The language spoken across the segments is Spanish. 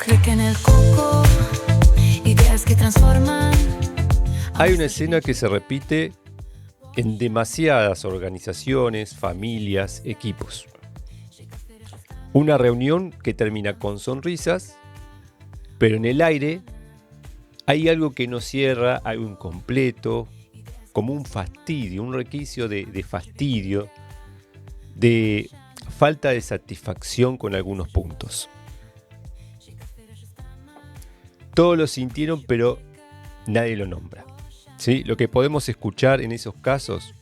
Clic en el coco, ideas que transforman. Hay una escena que se repite en demasiadas organizaciones, familias, equipos. Una reunión que termina con sonrisas, pero en el aire hay algo que no cierra, algo incompleto, como un fastidio, un requisito de fastidio, de falta de satisfacción con algunos puntos. Todos lo sintieron, pero nadie lo nombra. ¿Sí? Lo que podemos escuchar en esos casos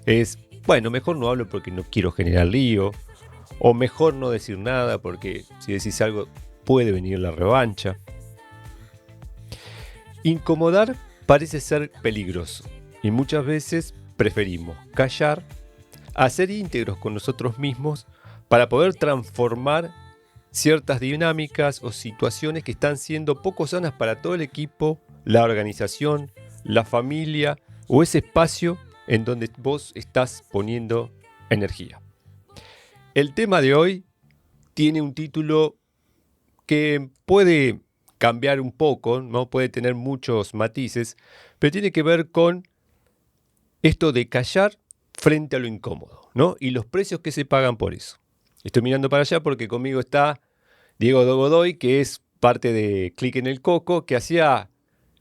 es, bueno, mejor no hablo porque no quiero generar lío, o mejor no decir nada porque si decís algo puede venir la revancha. Incomodar parece ser peligroso y muchas veces preferimos callar, a ser íntegros con nosotros mismos para poder transformar ciertas dinámicas o situaciones que están siendo poco sanas para todo el equipo, la organización, la familia o ese espacio en donde vos estás poniendo energía. El tema de hoy tiene un título que puede cambiar un poco, ¿no? Puede tener muchos matices, pero tiene que ver con esto de callar frente a lo incómodo, ¿no? Y los precios que se pagan por eso. Estoy mirando para allá porque conmigo está Diego Godoy, que es parte de Clic en el Coco, que hacía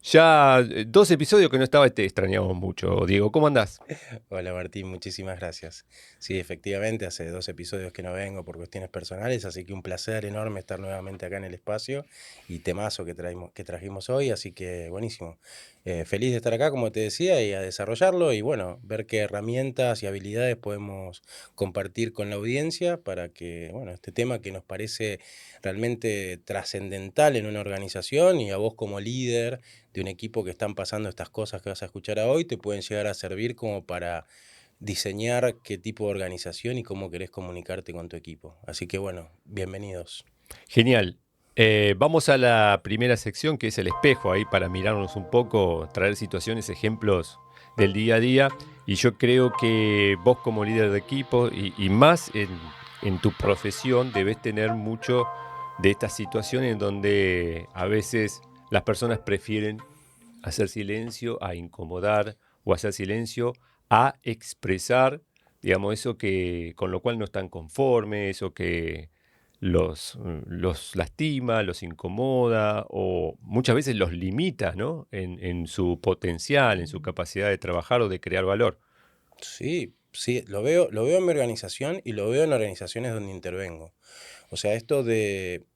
ya 2 episodios que no estaba, te extrañamos mucho. Diego, ¿cómo andás? Hola Martín, muchísimas gracias. Sí, efectivamente, hace 2 episodios que no vengo por cuestiones personales, así que un placer enorme estar nuevamente acá en el espacio y temazo que trajimos hoy, así que buenísimo. Feliz de estar acá, como te decía, y a desarrollarlo y bueno, ver qué herramientas y habilidades podemos compartir con la audiencia para que, bueno, este tema que nos parece realmente trascendental en una organización y a vos como líder de un equipo que están pasando estas cosas que vas a escuchar hoy, te pueden llegar a servir como para diseñar qué tipo de organización y cómo querés comunicarte con tu equipo. Así que bueno, bienvenidos. Genial. Vamos a la primera sección, que es el espejo, ahí para mirarnos un poco, traer situaciones, ejemplos del día a día. Y yo creo que vos como líder de equipo y más en tu profesión debes tener mucho de estas situaciones en donde a veces las personas prefieren hacer silencio a incomodar o hacer silencio a expresar, digamos, eso que con lo cual no están conformes, eso que los lastima, los incomoda o muchas veces los limita, ¿no? En su potencial, en su capacidad de trabajar o de crear valor. Sí, sí, lo veo en mi organización y lo veo en organizaciones donde intervengo. O sea, esto de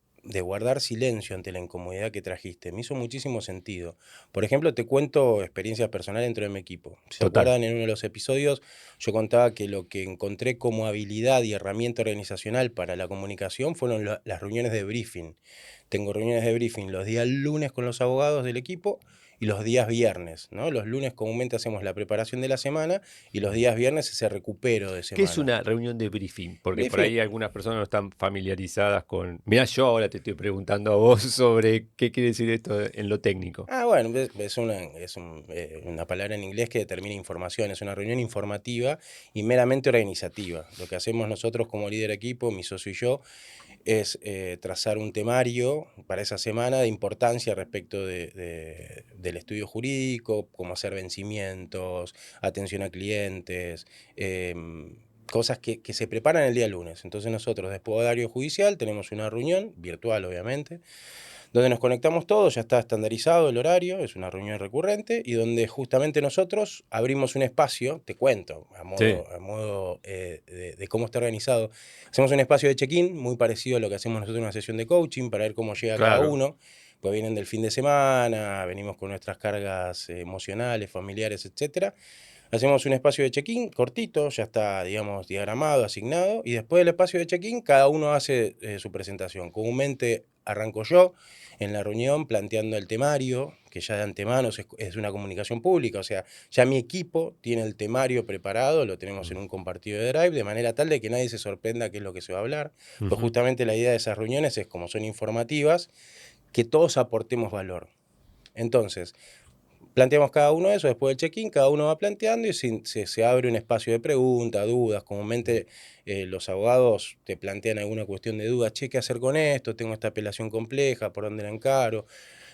guardar silencio ante la incomodidad que trajiste, me hizo muchísimo sentido. Por ejemplo, te cuento experiencias personales dentro de mi equipo. Si se Total. acuerdan, en uno de los episodios yo contaba que lo que encontré como habilidad y herramienta organizacional para la comunicación fueron las reuniones de briefing. Tengo reuniones de briefing los días lunes con los abogados del equipo y los días viernes, ¿no? Los lunes comúnmente hacemos la preparación de la semana y los días viernes ese recupero de ¿Qué es semana. una reunión de briefing? Porque por Briefing. ahí algunas personas no están familiarizadas con... Mirá, yo ahora te estoy preguntando a vos sobre qué quiere decir esto en lo técnico. Bueno, una palabra en inglés que determina información, es una reunión informativa y meramente organizativa. Lo que hacemos nosotros como líder de equipo, mi socio y yo, es trazar un temario para esa semana de importancia respecto del estudio jurídico, cómo hacer vencimientos, atención a clientes, cosas que se preparan el día lunes. Entonces nosotros, después de horario judicial, tenemos una reunión, virtual obviamente, donde nos conectamos todos, ya está estandarizado el horario, es una reunión recurrente, y donde justamente nosotros abrimos un espacio, te cuento, Sí, a modo de cómo está organizado, hacemos un espacio de check-in, muy parecido a lo que hacemos nosotros en una sesión de coaching, para ver cómo llega cada claro. uno, pues vienen del fin de semana, venimos con nuestras cargas emocionales, familiares, etcétera. Hacemos un espacio de check-in cortito, ya está, digamos, diagramado, asignado, y después del espacio de check-in cada uno hace su presentación. Comúnmente arranco yo en la reunión planteando el temario, que ya de antemano es una comunicación pública, o sea, ya mi equipo tiene el temario preparado, lo tenemos en un compartido de Drive, de manera tal de que nadie se sorprenda qué es lo que se va a hablar, pues Ujú. justamente la idea de esas reuniones es, como son informativas, que todos aportemos valor. Entonces, planteamos cada uno de eso, después del check-in, cada uno va planteando y se abre un espacio de preguntas, dudas. Comúnmente los abogados te plantean alguna cuestión de duda, che, ¿qué hacer con esto? Tengo esta apelación compleja, ¿por dónde la encaro?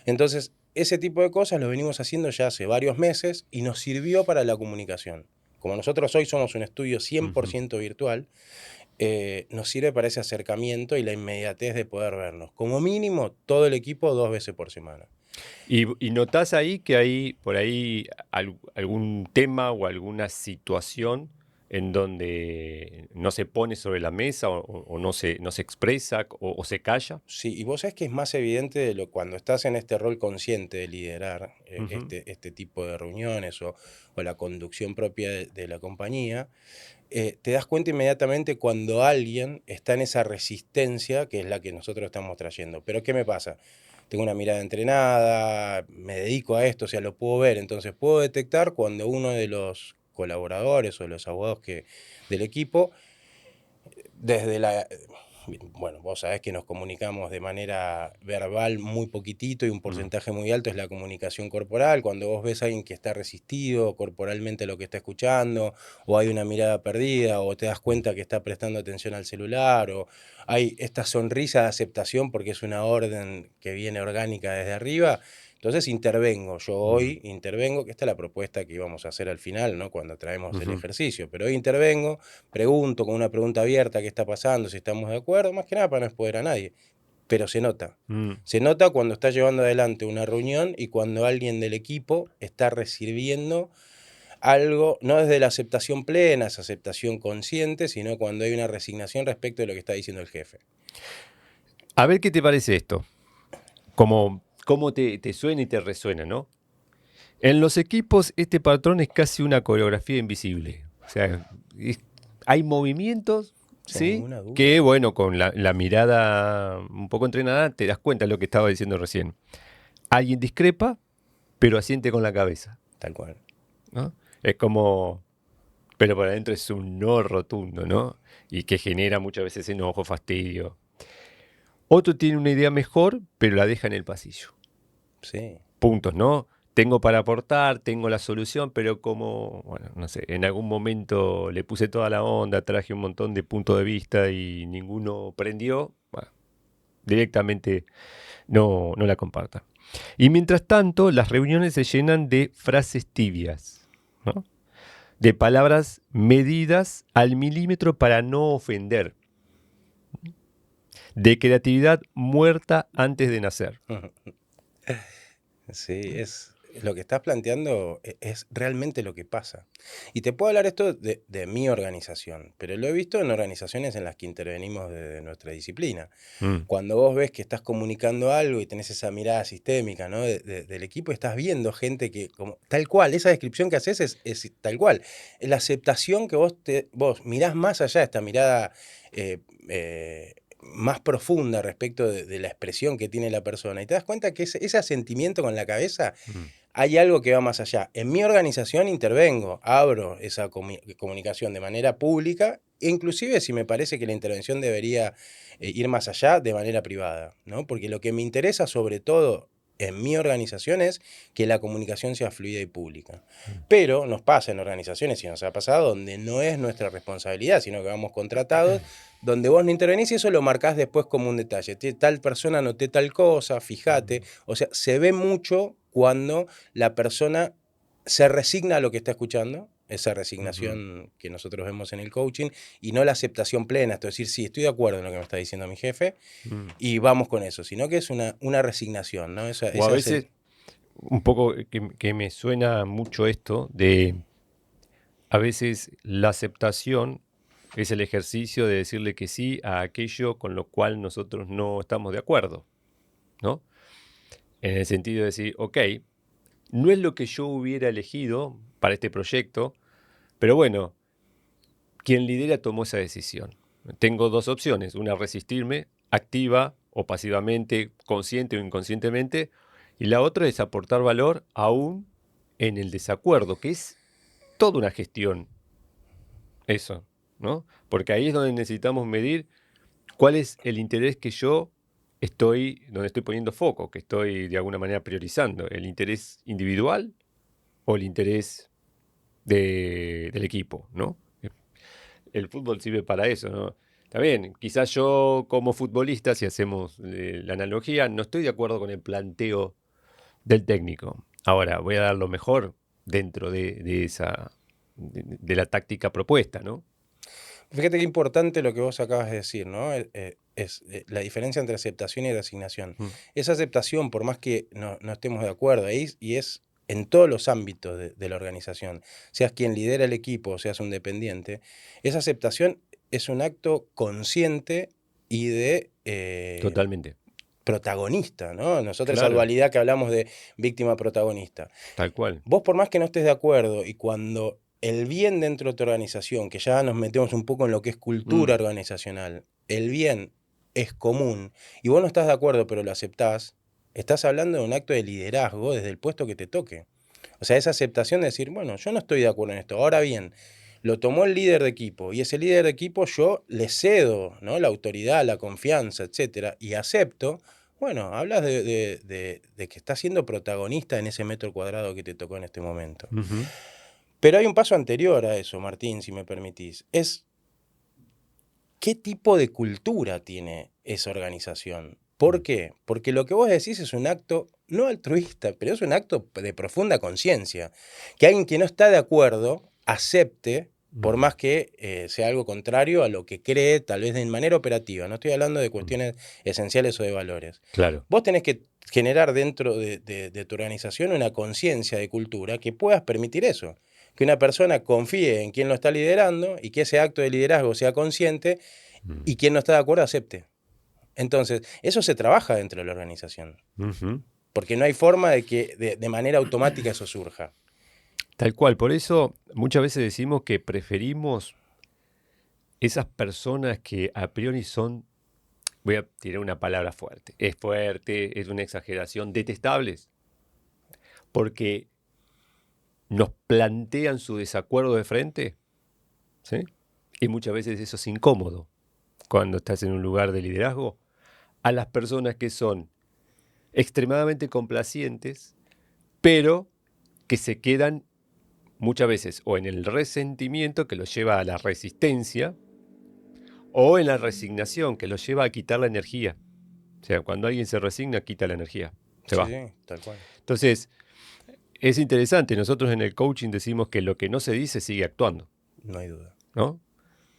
Entonces, ese tipo de cosas lo venimos haciendo ya hace varios meses y nos sirvió para la comunicación. Como nosotros hoy somos un estudio 100% virtual, nos sirve para ese acercamiento y la inmediatez de poder vernos. Como mínimo, todo el equipo 2 veces por semana. Y notás ahí que hay por ahí algún tema o alguna situación en donde no se pone sobre la mesa o no se expresa o se calla. Sí, y vos sabés que es más evidente cuando estás en este rol consciente de liderar Ujú. este tipo de reuniones o la conducción propia de la compañía, te das cuenta inmediatamente cuando alguien está en esa resistencia que es la que nosotros estamos trayendo. Pero ¿qué me pasa? Tengo una mirada entrenada, me dedico a esto, o sea, lo puedo ver, entonces puedo detectar cuando uno de los colaboradores o de los abogados del equipo, desde bueno, vos sabés que nos comunicamos de manera verbal muy poquitito y un Mm. porcentaje muy alto es la comunicación corporal. Cuando vos ves a alguien que está resistido corporalmente a lo que está escuchando, o hay una mirada perdida, o te das cuenta que está prestando atención al celular, o hay esta sonrisa de aceptación porque es una orden que viene orgánica desde arriba. Entonces intervengo, yo Mm. hoy intervengo, que esta es la propuesta que íbamos a hacer al final, ¿no? Cuando traemos el Ujú. ejercicio, pero hoy intervengo, pregunto con una pregunta abierta qué está pasando, si estamos de acuerdo, más que nada para no exponer a nadie, pero se nota. Mm. Se nota cuando está llevando adelante una reunión y cuando alguien del equipo está recibiendo algo, no desde la aceptación plena, esa aceptación consciente, sino cuando hay una resignación respecto de lo que está diciendo el jefe. A ver qué te parece esto. Cómo te suena y te resuena, ¿no? En los equipos este patrón es casi una coreografía invisible. O sea, hay movimientos, Sin ¿sí? ninguna duda. Que bueno, con la mirada un poco entrenada te das cuenta de lo que estaba diciendo recién. Alguien discrepa, pero asiente con la cabeza, Tal cual. ¿no? Es como, pero por adentro es un no rotundo, ¿no? Y que genera muchas veces enojo, fastidio. Otro tiene una idea mejor, pero la deja en el pasillo. Sí. Puntos, ¿no? Tengo para aportar, tengo la solución, pero como, bueno, no sé, en algún momento le puse toda la onda, traje un montón de puntos de vista y ninguno prendió, bueno, directamente no la comparta. Y mientras tanto, las reuniones se llenan de frases tibias, ¿no? De palabras medidas al milímetro para no ofender, de creatividad muerta antes de nacer. Sí, es lo que estás planteando es realmente lo que pasa. Y te puedo hablar esto de mi organización, pero lo he visto en organizaciones en las que intervenimos desde nuestra disciplina. Mm. Cuando vos ves que estás comunicando algo y tenés esa mirada sistémica, ¿no? Del equipo, estás viendo gente que, como, tal cual, esa descripción que haces es tal cual. Es la aceptación que vos mirás más allá de esta mirada eh, más profunda respecto de la expresión que tiene la persona. Y te das cuenta que ese asentimiento con la cabeza, Mm. hay algo que va más allá. En mi organización intervengo, abro esa comunicación de manera pública, e inclusive si me parece que la intervención debería ir más allá, de manera privada, ¿no? Porque lo que me interesa sobre todo en mi organización es que la comunicación sea fluida y pública. Pero nos pasa en organizaciones, y nos ha pasado, donde no es nuestra responsabilidad, sino que vamos contratados, donde vos no intervenís y eso lo marcás después como un detalle. Tal persona noté tal cosa, fíjate. O sea, se ve mucho cuando la persona se resigna a lo que está escuchando, esa Ujú. resignación que nosotros vemos en el coaching, y no la aceptación plena, es decir, sí, estoy de acuerdo en lo que me está diciendo mi jefe, Mm. y vamos con eso, sino que es una resignación, ¿no? O a veces, un poco que me suena mucho esto de, a veces la aceptación es el ejercicio de decirle que sí a aquello con lo cual nosotros no estamos de acuerdo, ¿no? En el sentido de decir, ok, no es lo que yo hubiera elegido para este proyecto, pero bueno, quien lidera tomó esa decisión. Tengo dos opciones, una resistirme, activa o pasivamente, consciente o inconscientemente, y la otra es aportar valor aún en el desacuerdo, que es toda una gestión, eso, ¿no? Porque ahí es donde necesitamos medir cuál es el interés que yo donde estoy poniendo foco, que estoy de alguna manera priorizando, el interés individual o el interés del equipo, ¿no? El fútbol sirve para eso, ¿no? Está bien, quizás yo como futbolista, si hacemos la analogía, no estoy de acuerdo con el planteo del técnico. Ahora, voy a dar lo mejor dentro de la táctica propuesta, ¿no? Fíjate qué importante lo que vos acabas de decir, ¿no? La diferencia entre aceptación y resignación. Mm. Esa aceptación, por más que no estemos de acuerdo, y es en todos los ámbitos de la organización, seas quien lidera el equipo, seas un dependiente, esa aceptación es un acto consciente y de Totalmente. protagonista, ¿no? Nosotros esa Claro, dualidad que hablamos de víctima-protagonista. tal cual. Vos por más que no estés de acuerdo y cuando el bien dentro de tu organización, que ya nos metemos un poco en lo que es cultura Mm. organizacional, el bien es común y vos no estás de acuerdo pero lo aceptás, estás hablando de un acto de liderazgo desde el puesto que te toque. O sea, esa aceptación de decir, bueno, yo no estoy de acuerdo en esto. Ahora bien, lo tomó el líder de equipo y ese líder de equipo yo le cedo, ¿no? La autoridad, la confianza, etcétera, y acepto. Bueno, hablas de que estás siendo protagonista en ese metro cuadrado que te tocó en este momento. Ujú. Pero hay un paso anterior a eso, Martín, si me permitís. Es qué tipo de cultura tiene esa organización. ¿Por qué? Porque lo que vos decís es un acto no altruista, pero es un acto de profunda conciencia. Que alguien que no está de acuerdo acepte, por Ujú. más que sea algo contrario a lo que cree, tal vez de manera operativa. No estoy hablando de cuestiones esenciales o de valores. Claro. Vos tenés que generar dentro de tu organización una conciencia de cultura que puedas permitir eso. Que una persona confíe en quien lo está liderando y que ese acto de liderazgo sea consciente Mm. y quien no está de acuerdo acepte. Entonces, eso se trabaja dentro de la organización, Ujú. porque no hay forma de que de manera automática eso surja. Tal cual. Por eso muchas veces decimos que preferimos esas personas que a priori son, voy a tirar una palabra fuerte, es fuerte, es una exageración, detestables, porque nos plantean su desacuerdo de frente, ¿sí? Y muchas veces eso es incómodo cuando estás en un lugar de liderazgo, a las personas que son extremadamente complacientes, pero que se quedan muchas veces o en el resentimiento que los lleva a la resistencia o en la resignación que los lleva a quitar la energía. O sea, cuando alguien se resigna, quita la energía, se Sí, va. sí, tal cual. Entonces, es interesante, nosotros en el coaching decimos que lo que no se dice sigue actuando, No hay duda. ¿no?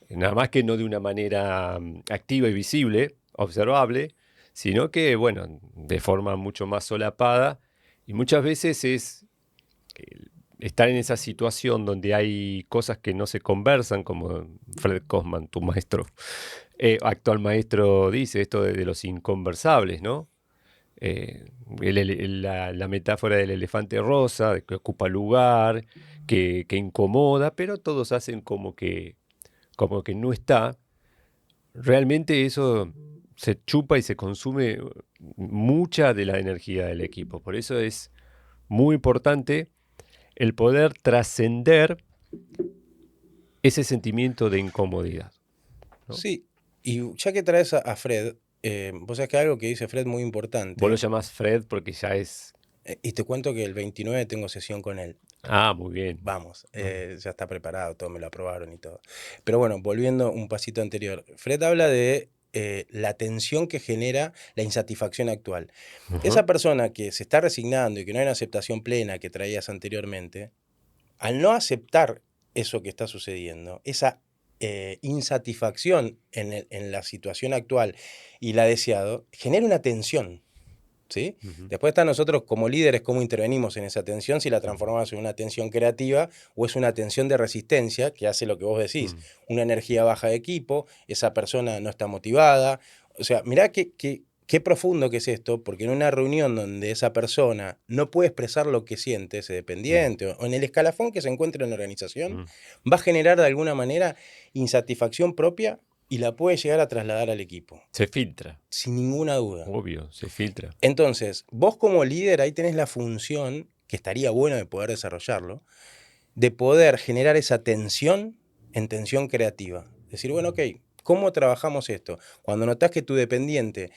Nada más que no de una manera activa y visible, observable, sino que, bueno, de forma mucho más solapada y muchas veces es estar en esa situación donde hay cosas que no se conversan, como Fred Kosman, tu maestro, actual maestro, dice esto de los inconversables, ¿no? La metáfora del elefante rosa, de que ocupa lugar, que incomoda, pero todos hacen como que no está. Realmente eso se chupa y se consume mucha de la energía del equipo. Por eso es muy importante el poder trascender ese sentimiento de incomodidad, ¿no? Sí, y ya que traes a Fred, vos sabés que algo que dice Fred muy Vos lo importante, llamás Fred porque ya es... y te cuento que el 29 tengo sesión con él. Ah, muy bien. Vamos, Ujú. ya está preparado, todo me lo aprobaron y todo. Pero bueno, volviendo un pasito anterior, Fred habla de la tensión que genera la insatisfacción actual. Ujú. Esa persona que se está resignando y que no hay una aceptación plena que traías anteriormente, al no aceptar eso que está sucediendo, esa insatisfacción en la situación actual y la deseado, genera una tensión. ¿Sí? Ujú. Después está nosotros como líderes cómo intervenimos en esa tensión, si la Ujú. transformamos en una tensión creativa o es una tensión de resistencia que hace lo que vos decís, Mm. una energía baja de equipo, esa persona no está motivada. O sea, mirá qué profundo que es esto, porque en una reunión donde esa persona no puede expresar lo que siente, ese Mm. dependiente, o en el escalafón que se encuentra en la organización, Mm. va a generar de alguna manera insatisfacción propia y la puede llegar a trasladar al equipo, Se filtra, sin ninguna duda. obvio, se filtra. Entonces, vos como líder ahí tenés la función, que estaría bueno de poder desarrollarlo, de poder generar esa tensión en tensión creativa. Decir, bueno, ok, ¿cómo trabajamos esto? Cuando notás que tu dependiente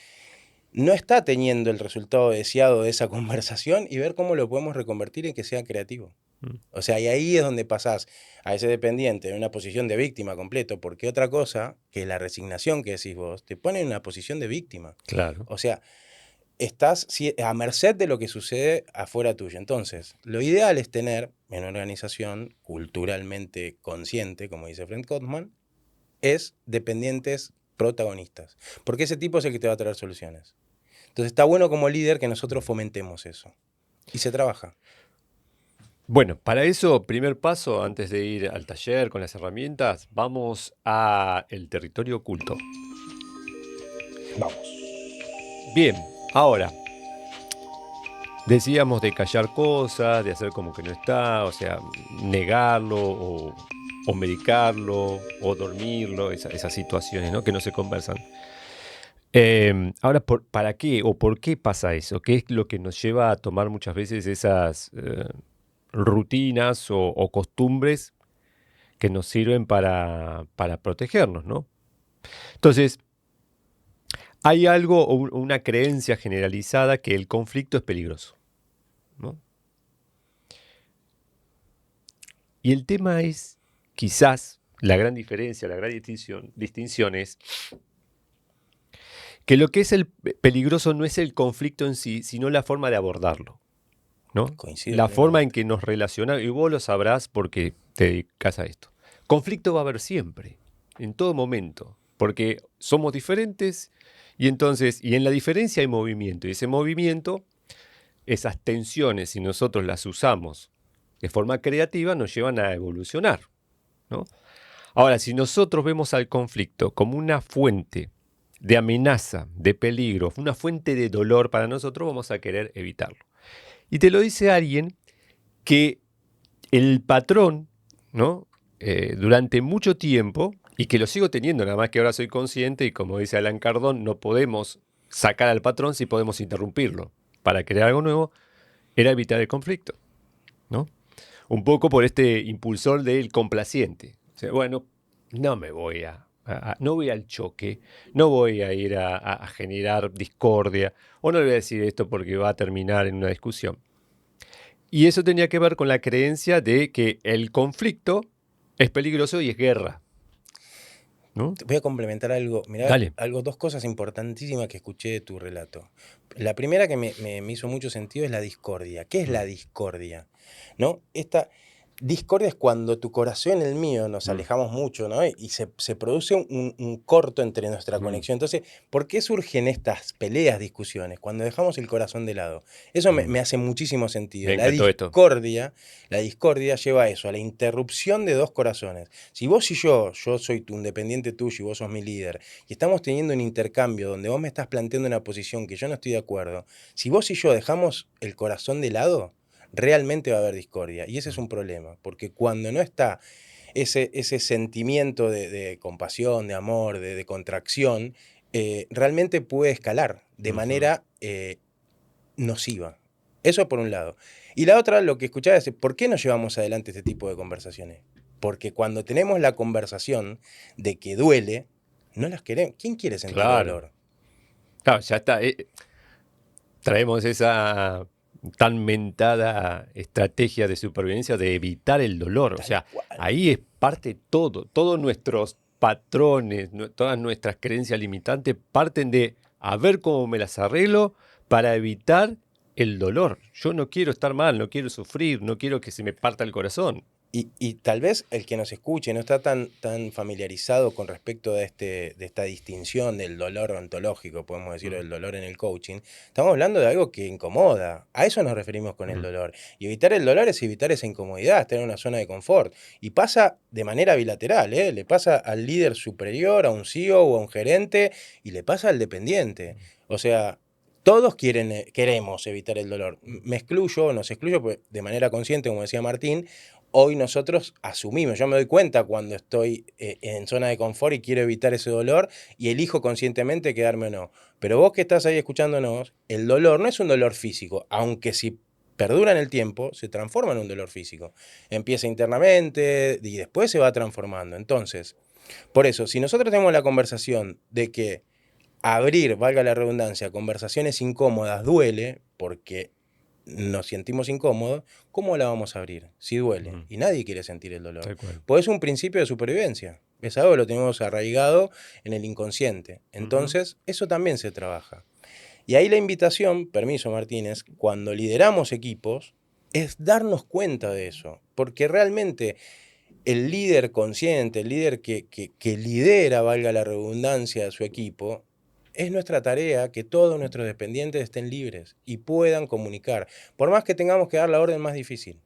no está teniendo el resultado deseado de esa conversación y ver cómo lo podemos reconvertir en que sea creativo. O sea, y ahí es donde pasás a ese dependiente en una posición de víctima completo, porque otra cosa, que la resignación que decís vos, te pone en una posición de víctima. Claro. O sea, estás a merced de lo que sucede afuera tuyo. Entonces, lo ideal es tener en una organización culturalmente consciente, como dice Frank Gottman, es dependientes protagonistas, porque ese tipo es el que te va a traer soluciones. Entonces está bueno como líder que nosotros fomentemos eso. Y se trabaja. Bueno, para eso, primer paso, antes de ir al taller con las herramientas, vamos a el territorio oculto. Vamos. Bien, ahora, decíamos de callar cosas, de hacer como que no está, o sea, negarlo o medicarlo o dormirlo, esas situaciones, ¿no? Que no se conversan. Ahora, ¿para qué o por qué pasa eso? ¿Qué es lo que nos lleva a tomar muchas veces esas rutinas o costumbres que nos sirven para protegernos, ¿no? Entonces, hay algo o una creencia generalizada que el conflicto es peligroso, ¿no? Y el tema es, quizás, la gran diferencia, la gran distinción es que lo que es el peligroso no es el conflicto en sí, sino la forma de abordarlo, ¿no? Coincido La forma en plenamente. que nos relacionamos, y vos lo sabrás porque te dedicas a esto. Conflicto va a haber siempre, en todo momento, porque somos diferentes y entonces, y en la diferencia hay movimiento, y ese movimiento, esas tensiones, si nosotros las usamos de forma creativa, nos llevan a evolucionar, ¿no? Ahora, si nosotros vemos al conflicto como una fuente de amenaza, de peligro, una fuente de dolor para nosotros, vamos a querer evitarlo. Y te lo dice alguien que el patrón, ¿no? Durante mucho tiempo, y que lo sigo teniendo, nada más que ahora soy consciente, y como dice Alan Cardón, no podemos sacar al patrón si podemos interrumpirlo. Para crear algo nuevo, era evitar el conflicto, ¿no? Un poco por este impulsor del complaciente. O sea, bueno, no me voy no voy al choque, no voy a ir a generar discordia, o no le voy a decir esto porque va a terminar en una discusión. Y eso tenía que ver con la creencia de que el conflicto es peligroso y es guerra, ¿no? Te voy a complementar algo. Mirá, Dale. dos cosas importantísimas que escuché de tu relato. La primera que me hizo mucho sentido es la discordia. ¿Qué es la Mm, discordia? ¿No? Esta discordia es cuando tu corazón y el mío nos mm, alejamos mucho, ¿no? Y se produce un corto entre nuestra mm, conexión. Entonces, ¿por qué surgen estas peleas, discusiones? Cuando dejamos el corazón de lado. Eso mm. me hace muchísimo sentido. Me encantó esto. La discordia lleva a eso, a la interrupción de dos corazones. Si vos y yo soy un dependiente tuyo y vos sos mi líder, y estamos teniendo un intercambio donde vos me estás planteando una posición que yo no estoy de acuerdo, si vos y yo dejamos el corazón de lado, realmente va a haber discordia. Y ese es Mm, un problema, porque cuando no está ese sentimiento de compasión, de amor, de contracción, realmente puede escalar de ujú. manera nociva. Eso por un lado. Y la otra, lo que escuchaba es, ¿por qué no llevamos adelante este tipo de conversaciones? Porque cuando tenemos la conversación de que duele, no las queremos. ¿Quién quiere sentir Claro. dolor? Claro, ya está. Traemos esa tan mentada estrategia de supervivencia de evitar el dolor. O Tal sea, cual. ahí es parte todo. Todos nuestros patrones, todas nuestras creencias limitantes parten de a ver cómo me las arreglo para evitar el dolor. Yo no quiero estar mal, no quiero sufrir, no quiero que se me parta el corazón. Y tal vez el que nos escuche no está tan familiarizado con respecto de esta distinción del dolor ontológico, podemos decir, Mm, del dolor en el coaching. Estamos hablando de algo que incomoda. A eso nos referimos con el mm, dolor. Y evitar el dolor es evitar esa incomodidad, estar en una zona de confort. Y pasa de manera bilateral, ¿eh? Le pasa al líder superior, a un CEO o a un gerente, y le pasa al dependiente. O sea, todos queremos evitar el dolor. Me excluyo, nos excluyo pues, de manera consciente, como decía Martín. Hoy nosotros asumimos, yo me doy cuenta cuando estoy en zona de confort y quiero evitar ese dolor y elijo conscientemente quedarme o no. Pero vos que estás ahí escuchándonos, el dolor no es un dolor físico, aunque si perdura en el tiempo, se transforma en un dolor físico. Empieza internamente y después se va transformando. Entonces, por eso, si nosotros tenemos la conversación de que abrir, valga la redundancia, conversaciones incómodas duele, porque nos sentimos incómodos, ¿cómo la vamos a abrir? Si duele. Ujú. Y nadie quiere sentir el dolor. Tal cual. Pues es un principio de supervivencia. Es algo que lo tenemos arraigado en el inconsciente. Entonces, eso también se trabaja. Y ahí la invitación, permiso Martínez, cuando lideramos equipos, es darnos cuenta de eso. Porque realmente el líder consciente, el líder que lidera, valga la redundancia, a su equipo, es nuestra tarea que todos nuestros dependientes estén libres y puedan comunicar. Por más que tengamos que dar la orden más difícil,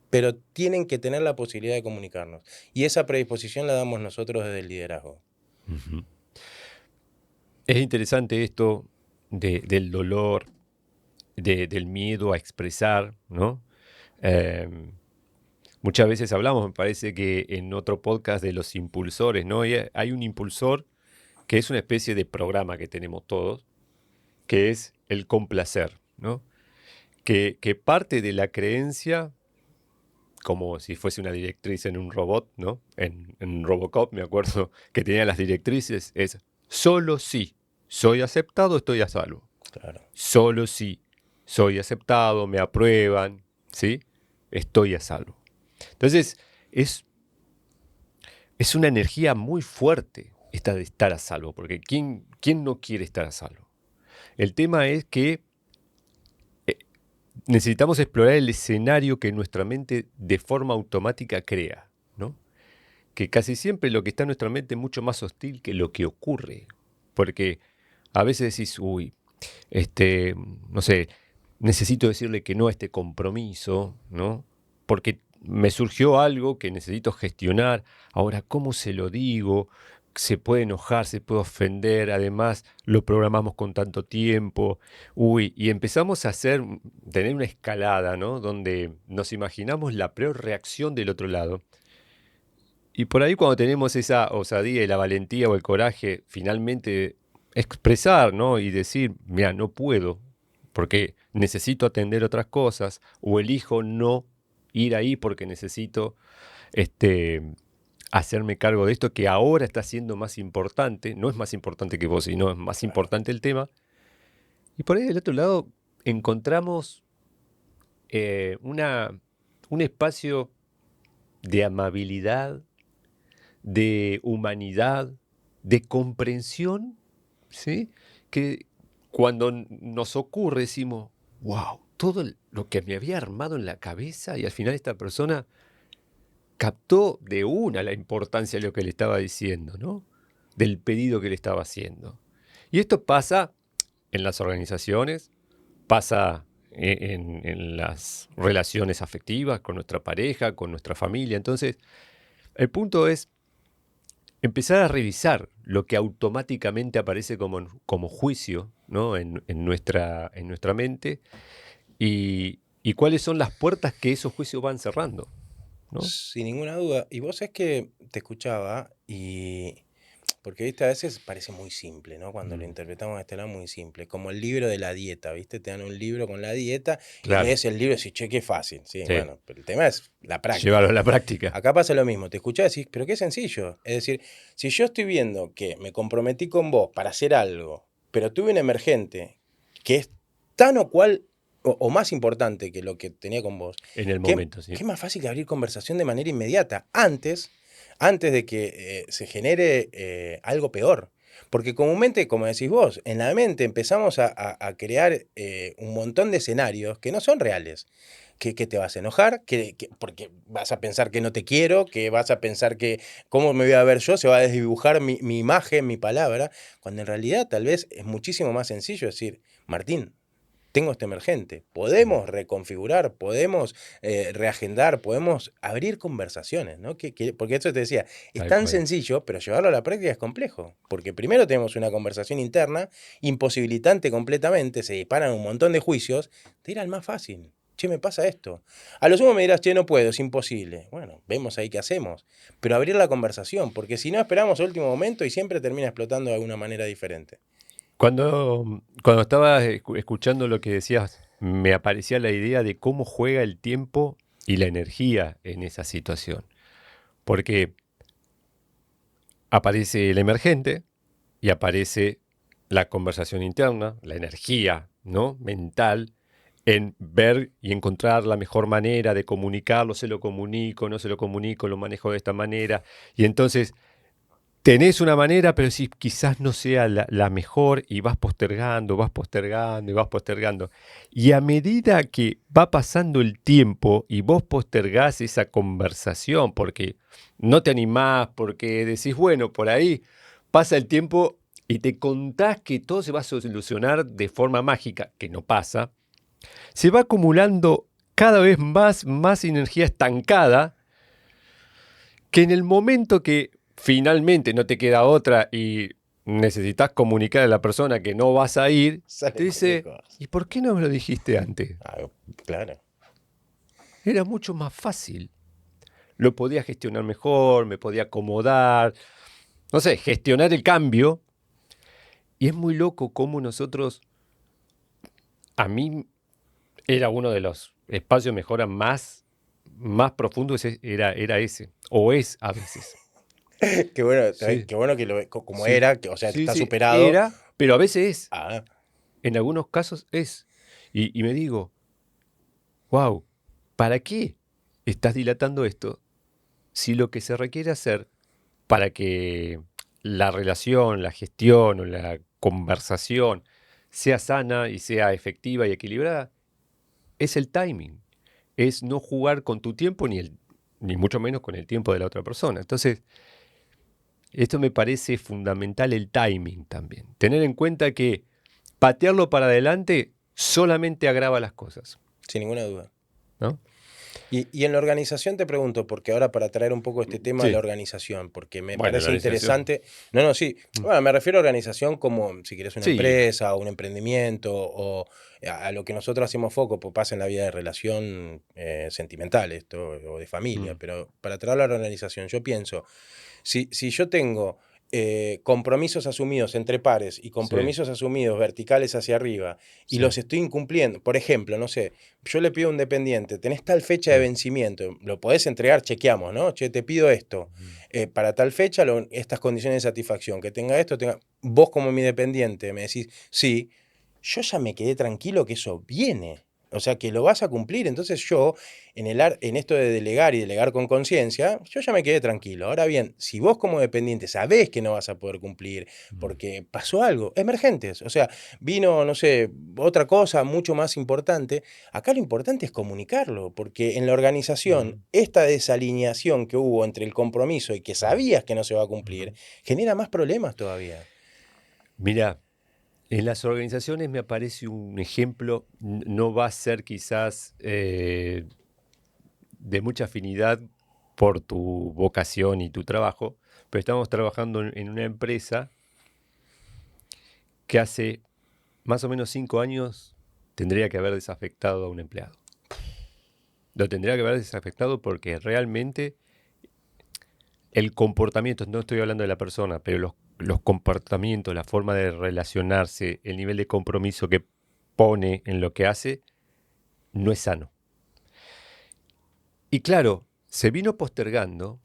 pero tienen que tener la posibilidad de comunicarnos. Y esa predisposición la damos nosotros desde el liderazgo. Ujú. Es interesante esto del dolor, del miedo a expresar, ¿no? Em, Muchas veces hablamos, me parece que en otro podcast de los impulsores, ¿no? Y hay un impulsor que es una especie de programa que tenemos todos, que es el complacer, ¿no? Que parte de la creencia, como si fuese una directriz en un robot, ¿no? En Robocop, me acuerdo que tenía las directrices, es solo si soy aceptado, estoy a salvo. Claro. Solo si soy aceptado, me aprueban, ¿sí? Estoy a salvo. Entonces, es una energía muy fuerte esta de estar a salvo, porque ¿quién no quiere estar a salvo? El tema es que necesitamos explorar el escenario que nuestra mente de forma automática crea, ¿no? Que casi siempre lo que está en nuestra mente es mucho más hostil que lo que ocurre. Porque a veces decís, uy, no sé, necesito decirle que no a este compromiso, ¿no? Porque me surgió algo que necesito gestionar. Ahora, ¿cómo se lo digo? Se puede enojar, se puede ofender, además lo programamos con tanto tiempo. Uy, y empezamos a tener una escalada, ¿no? Donde nos imaginamos la peor reacción del otro lado. Y por ahí cuando tenemos esa osadía y la valentía o el coraje, finalmente expresar, ¿no? Y decir, mira, no puedo, porque necesito atender otras cosas, o elijo no ir ahí porque necesito este, hacerme cargo de esto que ahora está siendo más importante, no es más importante que vos, sino es más importante el tema. Y por ahí del otro lado encontramos un espacio de amabilidad, de humanidad, de comprensión, ¿sí? Que cuando nos ocurre decimos, wow, todo lo que me había armado en la cabeza y al final esta persona captó de una la importancia de lo que le estaba diciendo, ¿no? Del pedido que le estaba haciendo. Y esto pasa en las organizaciones, pasa en las relaciones afectivas con nuestra pareja, con nuestra familia. Entonces, el punto es empezar a revisar lo que automáticamente aparece como juicio, ¿no? en nuestra mente y cuáles son las puertas que esos juicios van cerrando, ¿no? Sin ninguna duda. Y vos es que te escuchaba y... Porque, viste, a veces parece muy simple, ¿no? Cuando lo Mm, interpretamos de este lado, muy simple. Como el libro de la dieta, ¿viste? Te dan un libro con la dieta y claro, lees el libro y decís, che, qué fácil. Sí, sí, bueno, pero el tema es la llevarlo a práctica. la práctica. Acá pasa lo mismo. Te escuchás y decís, pero qué sencillo. Es decir, si yo estoy viendo que me comprometí con vos para hacer algo, pero tuve un emergente que es tan o cual o más importante que lo que tenía con vos, En el ¿qué, momento, sí. qué más fácil que abrir conversación de manera inmediata? Antes de que se genere algo peor. Porque comúnmente, como decís vos, en la mente empezamos a crear un montón de escenarios que no son reales. Que te vas a enojar, porque vas a pensar que no te quiero, que vas a pensar que cómo me voy a ver yo, se va a desdibujar mi imagen, mi palabra, cuando en realidad tal vez es muchísimo más sencillo decir, Martín, tengo este emergente. Mm, Podemos reconfigurar, podemos reagendar, podemos abrir conversaciones, ¿no? Porque eso te decía, es tal tan cual. sencillo, pero llevarlo a la práctica es complejo. Porque primero tenemos una conversación interna, imposibilitante completamente, se disparan un montón de juicios, te ir al más fácil. Che, me pasa esto. A lo sumo me dirás, che, no puedo, es imposible. Bueno, vemos ahí qué hacemos. Pero abrir la conversación, porque si no esperamos el último momento y siempre termina explotando de alguna manera diferente. Cuando estaba escuchando lo que decías, me aparecía la idea de cómo juega el tiempo y la energía en esa situación. Porque aparece el emergente y aparece la conversación interna, la energía, ¿no? Mental, en ver y encontrar la mejor manera de comunicarlo, se lo comunico, no se lo comunico, lo manejo de esta manera. Y entonces tenés una manera, pero si quizás no sea la mejor y vas postergando, vas postergando y vas postergando. Y a medida que va pasando el tiempo y vos postergás esa conversación porque no te animás, porque decís, bueno, por ahí pasa el tiempo y te contás que todo se va a solucionar de forma mágica, que no pasa, se va acumulando cada vez más energía estancada que en el momento que finalmente no te queda otra y necesitas comunicar a la persona que no vas a ir, Sale te cualquier dice, cosa. ¿y por qué no me lo dijiste antes? Ah, claro. Era mucho más fácil. Lo podía gestionar mejor, me podía acomodar, no sé, gestionar el cambio. Y es muy loco cómo nosotros, a mí era uno de los espacios de mejora más profundos, era ese, o es a veces. Sí, Qué bueno que lo ve como sí, era, que, o sea, sí, está sí, superado. era, pero a veces es. Ah, En algunos casos es. Y me digo, wow, ¿para qué estás dilatando esto si lo que se requiere hacer para que la relación, la gestión o la conversación sea sana y sea efectiva y equilibrada es el timing? Es no jugar con tu tiempo ni mucho menos con el tiempo de la otra persona. Entonces, esto me parece fundamental el timing también. Tener en cuenta que patearlo para adelante solamente agrava las cosas, sin ninguna duda. ¿no? Y en la organización te pregunto, porque ahora para traer un poco este tema de la Sí, organización, porque me bueno, la parece organización. interesante. No, no, sí. Bueno, me refiero a organización como si quieres una Sí, empresa o un emprendimiento o a lo que nosotros hacemos foco, pues pasa en la vida de relación sentimental esto o de familia. mm, Pero para traerlo a la organización, yo pienso, si yo tengo compromisos asumidos entre pares y sí, compromisos asumidos verticales hacia arriba y sí, los estoy incumpliendo, por ejemplo, no sé, yo le pido a un dependiente, tenés tal fecha de sí. vencimiento, lo podés entregar, chequeamos, ¿no? Che, te pido esto, Ujú. para tal fecha, estas condiciones de satisfacción, que tenga esto, tenga... Vos como mi dependiente me decís, sí, yo ya me quedé tranquilo que eso viene. O sea, que lo vas a cumplir. Entonces yo, en esto de delegar y delegar con conciencia, yo ya me quedé tranquilo. Ahora bien, si vos como dependiente sabés que no vas a poder cumplir Mm, porque pasó algo, emergentes, o sea, vino, no sé, otra cosa mucho más importante, acá lo importante es comunicarlo, porque en la organización, mm, esta desalineación que hubo entre el compromiso y que mm, sabías que no se va a cumplir, ujú. genera más problemas todavía. Mira, en las organizaciones me aparece un ejemplo, no va a ser quizás de mucha afinidad por tu vocación y tu trabajo, pero estamos trabajando en una empresa que hace más o menos 5 años tendría que haber desafectado a un empleado. Lo tendría que haber desafectado porque realmente el comportamiento, no estoy hablando de la persona, pero los comportamientos, la forma de relacionarse, el nivel de compromiso que pone en lo que hace, no es sano. Y claro, se vino postergando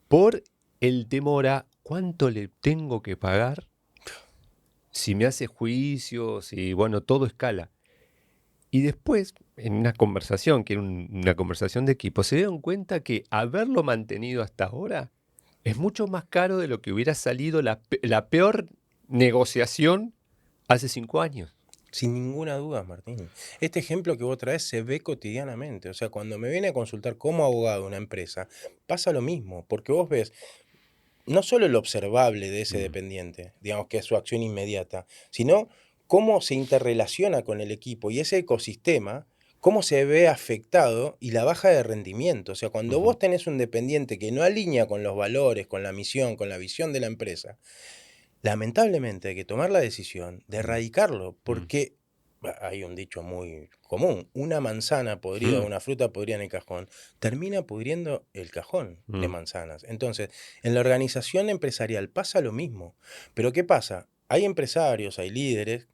por el temor a cuánto le tengo que pagar si me hace juicios y bueno, todo escala. Y después, en una conversación, que era una conversación de equipo, se dieron cuenta que haberlo mantenido hasta ahora es mucho más caro de lo que hubiera salido la peor negociación hace 5 años. Sin ninguna duda, Martín. Este ejemplo que vos traes se ve cotidianamente. O sea, cuando me viene a consultar como abogado una empresa, pasa lo mismo, porque vos ves no solo el observable de ese Mm, dependiente, digamos que es su acción inmediata, sino cómo se interrelaciona con el equipo y ese ecosistema, cómo se ve afectado y la baja de rendimiento. O sea, cuando ujú, vos tenés un dependiente que no alinea con los valores, con la misión, con la visión de la empresa, lamentablemente hay que tomar la decisión de mm, erradicarlo, mm, porque hay un dicho muy común, una manzana podrida, mm, una fruta podrida en el cajón, termina pudriendo el cajón de mm. manzanas. Entonces, en la organización empresarial pasa lo mismo. Pero ¿qué pasa? Hay empresarios, hay líderes,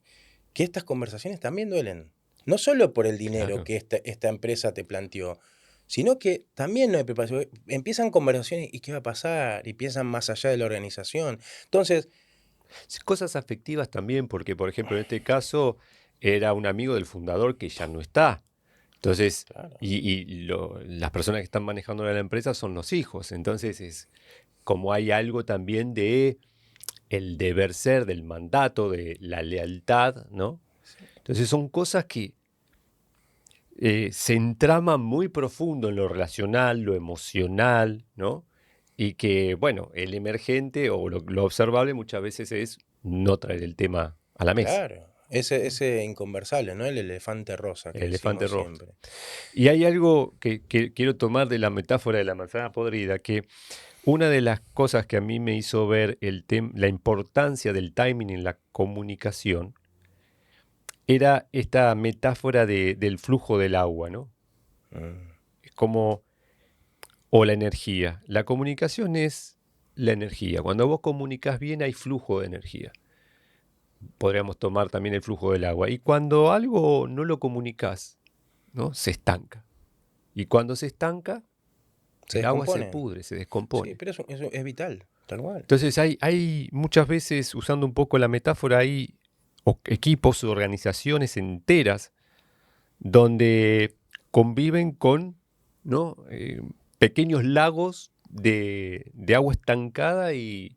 que estas conversaciones también duelen. No solo por el dinero Claro. que esta empresa te planteó, sino que también no hay preparación. Empiezan conversaciones y qué va a pasar, y piensan más allá de la organización. Entonces, Sí, cosas afectivas también, porque por ejemplo en este caso era un amigo del fundador que ya no está. Entonces, Claro. las personas que están manejando la empresa son los hijos. Entonces, es como hay algo también de el deber ser, del mandato, de la lealtad, ¿no? Sí. Entonces, son cosas que se entraman muy profundo en lo relacional, lo emocional, ¿no? Y que, bueno, el emergente o lo observable muchas veces es no traer el tema a la mesa, Claro. ¿no? Ese inconversable, ¿no? El elefante rosa El que elefante decimos rojo. siempre. Y hay algo que quiero tomar de la metáfora de la manzana podrida, que una de las cosas que a mí me hizo ver la importancia del timing en la comunicación era esta metáfora del flujo del agua, ¿no? Mm. Es como, o la energía. La comunicación es la energía. Cuando vos comunicas bien hay flujo de energía. Podríamos tomar también el flujo del agua. Y cuando algo no lo comunicas, ¿no? Se estanca. Y cuando se estanca, Se el agua se descompone. pudre, se Sí, descompone. pero eso es vital, tal cual. Entonces hay muchas veces, usando un poco la metáfora, hay equipos o organizaciones enteras donde conviven con, ¿no? Pequeños lagos de agua estancada y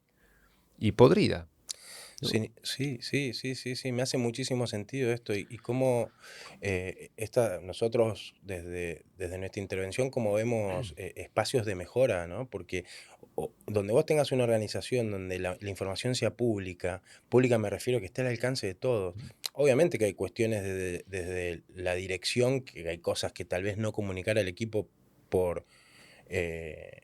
podrida, ¿no? Sí, sí, sí, sí, sí, sí, me hace muchísimo sentido esto y cómo nosotros desde nuestra intervención, como vemos espacios de mejora, ¿no? Porque donde vos tengas una organización donde la información sea pública, pública me refiero que esté al alcance de todos. Obviamente que hay cuestiones desde la dirección, que hay cosas que tal vez no comunicar al equipo por... eh,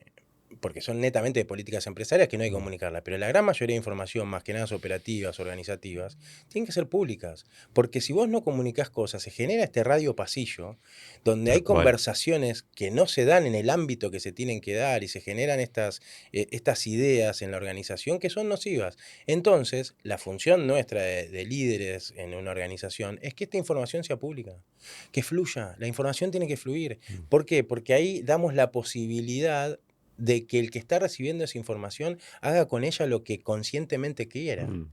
porque son netamente de políticas empresarias que no hay que Mm. comunicarla, pero la gran mayoría de información, más que nada operativas, organizativas, tienen que ser públicas, porque si vos no comunicás cosas, se genera este radio pasillo, donde hay Tal cual. conversaciones que no se dan en el ámbito que se tienen que dar y se generan estas ideas en la organización que son nocivas. Entonces, la función nuestra de líderes en una organización es que esta información sea pública, que fluya, la información tiene que fluir. Mm. ¿Por qué? Porque ahí damos la posibilidad de que el que está recibiendo esa información haga con ella lo que conscientemente quiera. Mm.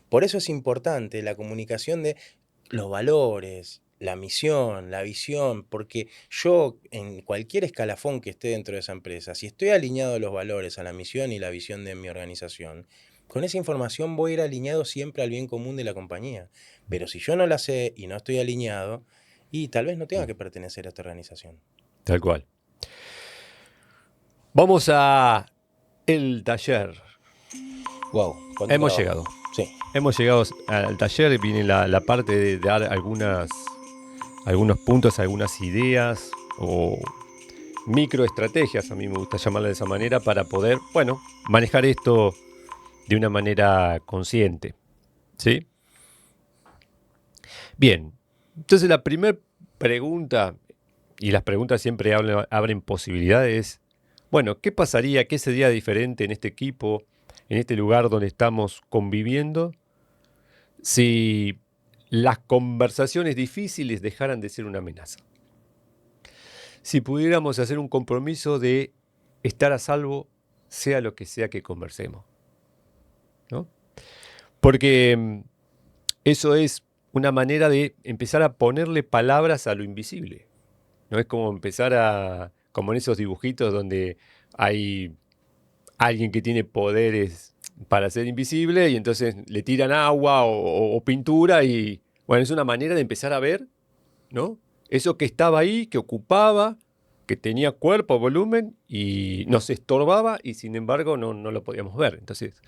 Por eso es importante la comunicación de los valores, la misión, la visión, porque yo en cualquier escalafón que esté dentro de esa empresa, si estoy alineado a los valores, a la misión y la visión de mi organización, con esa información voy a ir alineado siempre al bien común de la compañía. Pero si yo no la sé y no estoy alineado, y tal vez no tenga Mm. que pertenecer a esta organización. Tal cual. Vamos a el taller. Wow, cuánto Hemos trabajo. llegado. Sí. Hemos llegado al taller. Viene la parte de dar algunos puntos, algunas ideas o microestrategias, a mí me gusta llamarla de esa manera, para poder, bueno, manejar esto de una manera consciente. ¿Sí? Bien. Entonces la primera pregunta, y las preguntas siempre abren posibilidades. Bueno, ¿qué pasaría, qué sería diferente en este equipo, en este lugar donde estamos conviviendo, si las conversaciones difíciles dejaran de ser una amenaza? Si pudiéramos hacer un compromiso de estar a salvo, sea lo que sea que conversemos, ¿no? Porque eso es una manera de empezar a ponerle palabras a lo invisible. No es como empezar como en esos dibujitos donde hay alguien que tiene poderes para ser invisible y entonces le tiran agua o pintura y, bueno, es una manera de empezar a ver, ¿no? Eso que estaba ahí, que ocupaba, que tenía cuerpo, volumen y nos estorbaba y sin embargo no lo podíamos ver. Entonces,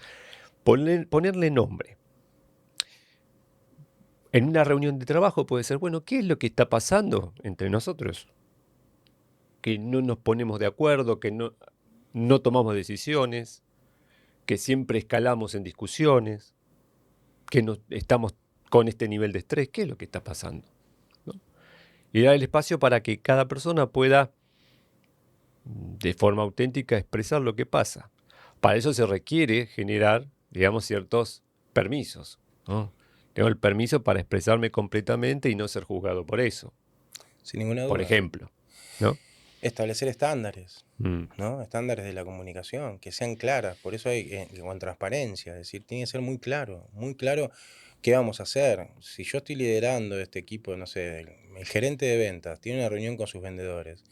ponerle nombre. En una reunión de trabajo puede ser, bueno, ¿qué es lo que está pasando entre nosotros? Que no nos ponemos de acuerdo, que no tomamos decisiones, que siempre escalamos en discusiones, que no estamos con este nivel de estrés. ¿Qué es lo que está pasando? ¿No? Y dar el espacio para que cada persona pueda, de forma auténtica, expresar lo que pasa. Para eso se requiere generar, digamos, ciertos permisos, ¿no? Tengo el permiso para expresarme completamente y no ser juzgado por eso, Sin ninguna por duda. ejemplo, ¿no? Establecer estándares, Mm. ¿no? Estándares de la comunicación, que sean claras. Por eso hay con transparencia, es decir, tiene que ser muy claro ¿Qué vamos a hacer? Si yo estoy liderando este equipo, no sé, el gerente de ventas tiene una reunión con sus vendedores,